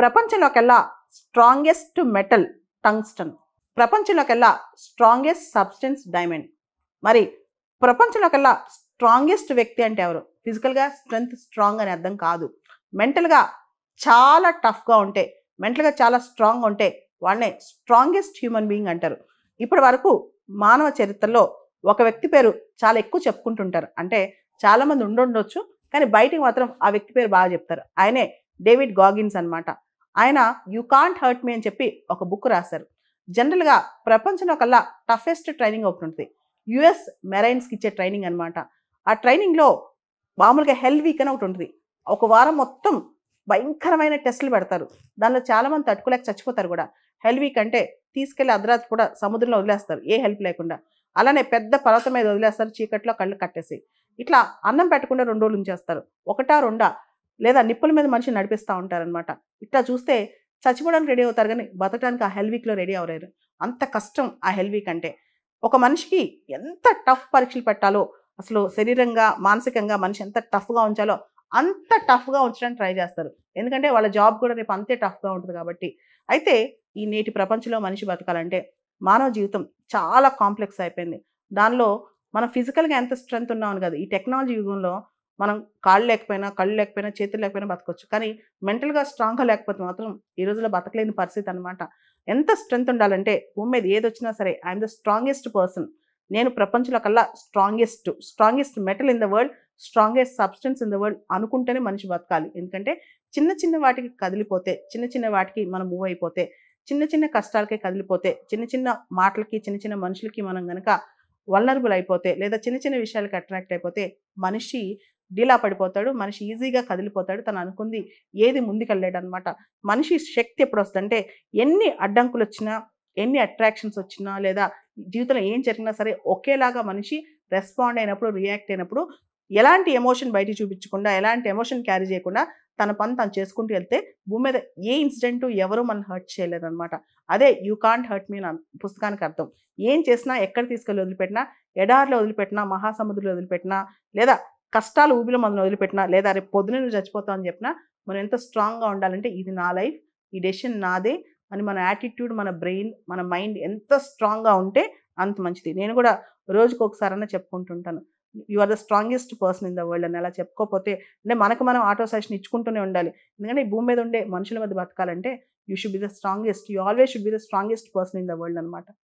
ప్రపంచంలోకెల్లా strongest metal tungsten, ప్రపంచంలోకెల్లా strongest substance diamond. మరి ప్రపంచంలోకెల్లా స్ట్రాంగెస్ట్ వ్యక్తి అంటే ఎవరు? ఫిజికల్గా స్ట్రెంగ్త్ స్ట్రాంగ్ అని అర్థం కాదు. మెంటల్గా చాలా టఫ్గా ఉంటే, మెంటల్గా చాలా స్ట్రాంగ్ ఉంటే వాళ్ళనే స్ట్రాంగెస్ట్ హ్యూమన్ బీయింగ్ అంటారు. ఇప్పటి వరకు మానవ చరిత్రలో ఒక వ్యక్తి పేరు చాలా ఎక్కువ చెప్పుకుంటుంటారు. అంటే చాలామంది ఉండుండొచ్చు, కానీ బయటికి మాత్రం ఆ వ్యక్తి పేరు బాగా చెప్తారు. ఆయనే డేవిడ్ గాగిన్స్ అనమాట. ఆయన యూ కాంట్ హర్ట్ మీ అని చెప్పి ఒక బుక్ రాశారు. జనరల్గా ప్రపంచంలో కల్లా టఫెస్ట్ ట్రైనింగ్ ఒకటి ఉంటుంది. యుఎస్ మెరైన్స్కి ఇచ్చే ట్రైనింగ్ అనమాట. ఆ ట్రైనింగ్లో మామూలుగా హెల్ వీక్ అని ఒకటి ఉంటుంది. ఒక వారం మొత్తం భయంకరమైన టెస్టులు పెడతారు. దానిలో చాలామంది తట్టుకోలేక చచ్చిపోతారు కూడా. హెల్ వీక్ అంటే తీసుకెళ్లి అర్ధరాత్రి కూడా సముద్రంలో వదిలేస్తారు ఏ హెల్ప్ లేకుండా. అలానే పెద్ద పర్వతం మీద వదిలేస్తారు చీకట్లో కళ్ళు కట్టేసి. ఇట్లా అన్నం పెట్టకుండా 2 రోజులు ఉంచేస్తారు. ఒకటా రెండా లేదా నిప్పుల మీద మనిషిని నడిపిస్తూ ఉంటారనమాట. ఇట్లా చూస్తే చచ్చిపోవడానికి రెడీ అవుతారు, కానీ బతకడానికి ఆ హెల్ వీక్లో రెడీ అవ్వలేరు. అంత కష్టం ఆ హెల్ వీక్ అంటే. ఒక మనిషికి ఎంత టఫ్ పరీక్షలు పెట్టాలో, అసలు శరీరంగా మానసికంగా మనిషి ఎంత టఫ్గా ఉంచాలో అంత టఫ్గా ఉంచడానికి ట్రై చేస్తారు. ఎందుకంటే వాళ్ళ జాబ్ కూడా రేపు అంతే టఫ్గా ఉంటుంది కాబట్టి. అయితే ఈ నేటి ప్రపంచంలో మనిషి బతకాలంటే మానవ జీవితం చాలా కాంప్లెక్స్ అయిపోయింది. దానిలో మనం ఫిజికల్గా ఎంత స్ట్రెంత్ ఉన్నామని కాదు, ఈ టెక్నాలజీ యుగంలో మనం కాళ్ళు లేకపోయినా, కళ్ళు లేకపోయినా, చేతులు లేకపోయినా బతకొచ్చు. కానీ మెంటల్గా స్ట్రాంగ్గా లేకపోతే మాత్రం ఈ రోజుల్లో బతకలేని పరిస్థితి అనమాట. ఎంత స్ట్రెంత్ ఉండాలంటే భూమి మీద ఏదొచ్చినా సరే ఐఎమ్ ద స్ట్రాంగెస్ట్ పర్సన్, నేను ప్రపంచంలో కల్లా strongest metal in the world, strongest substance in the world అనుకుంటేనే మనిషి బతకాలి. ఎందుకంటే చిన్న చిన్న వాటికి కదిలిపోతే, చిన్న చిన్న వాటికి మనం మూవ్ అయిపోతే, చిన్న చిన్న కష్టాలకే కదిలిపోతే, చిన్న చిన్న మాటలకి, చిన్న చిన్న మనుషులకి మనం గనక వల్నరబుల్ అయిపోతే, లేదా చిన్న చిన్న విషయాలకి అట్రాక్ట్ అయిపోతే మనిషి డీలా పడిపోతాడు. మనిషి ఈజీగా కదిలిపోతాడు. తను అనుకుంది ఏది ముందుకెళ్ళాడనమాట. మనిషి శక్తి ఎప్పుడు వస్తుందంటే ఎన్ని అడ్డంకులు వచ్చినా, ఎన్ని అట్రాక్షన్స్ వచ్చినా, లేదా జీవితంలో ఏం జరిగినా సరే ఒకేలాగా మనిషి రెస్పాండ్ అయినప్పుడు, రియాక్ట్ అయినప్పుడు ఎలాంటి ఎమోషన్ బయట చూపించకుండా, ఎలాంటి ఎమోషన్ క్యారీ చేయకుండా తన పని తను చేసుకుంటూ వెళ్తే భూమి మీద ఏ ఇన్సిడెంట్ ఎవరు మనం హర్ట్ చేయలేరనమాట. అదే యూ కాంట్ హర్ట్ మీ అని పుస్తకానికి అర్థం. ఏం చేసినా, ఎక్కడ తీసుకెళ్ళి వదిలిపెట్టినా, ఎడారిలో వదిలిపెట్టినా, మహాసముద్రంలో వదిలిపెట్టినా, లేదా కష్టాలు ఊబిలో మనం వదిలిపెట్టినా, లేదా రేపు పొద్దున నువ్వు చచ్చిపోతావు అని చెప్పినా మనం ఎంత స్ట్రాంగ్గా ఉండాలంటే ఇది నా లైఫ్, ఈ డెసిషన్ నాదే అని మన యాటిట్యూడ్, మన బ్రెయిన్, మన మైండ్ ఎంత స్ట్రాంగ్గా ఉంటే అంత మంచిది. నేను కూడా రోజుకు ఒకసారన్నా చెప్పుకుంటుంటాను, you are the strongest person in the world అని. అలా చెప్పుకోకపోతే అంటే మనకు మనం ఆటో సజెషన్ ఇచ్చుకుంటూనే ఉండాలి. ఎందుకంటే ఈ భూమి మీద ఉండే మనుషుల మధ్య బతకాలంటే you should be the strongest, you always should be the strongest person in the world అనమాట.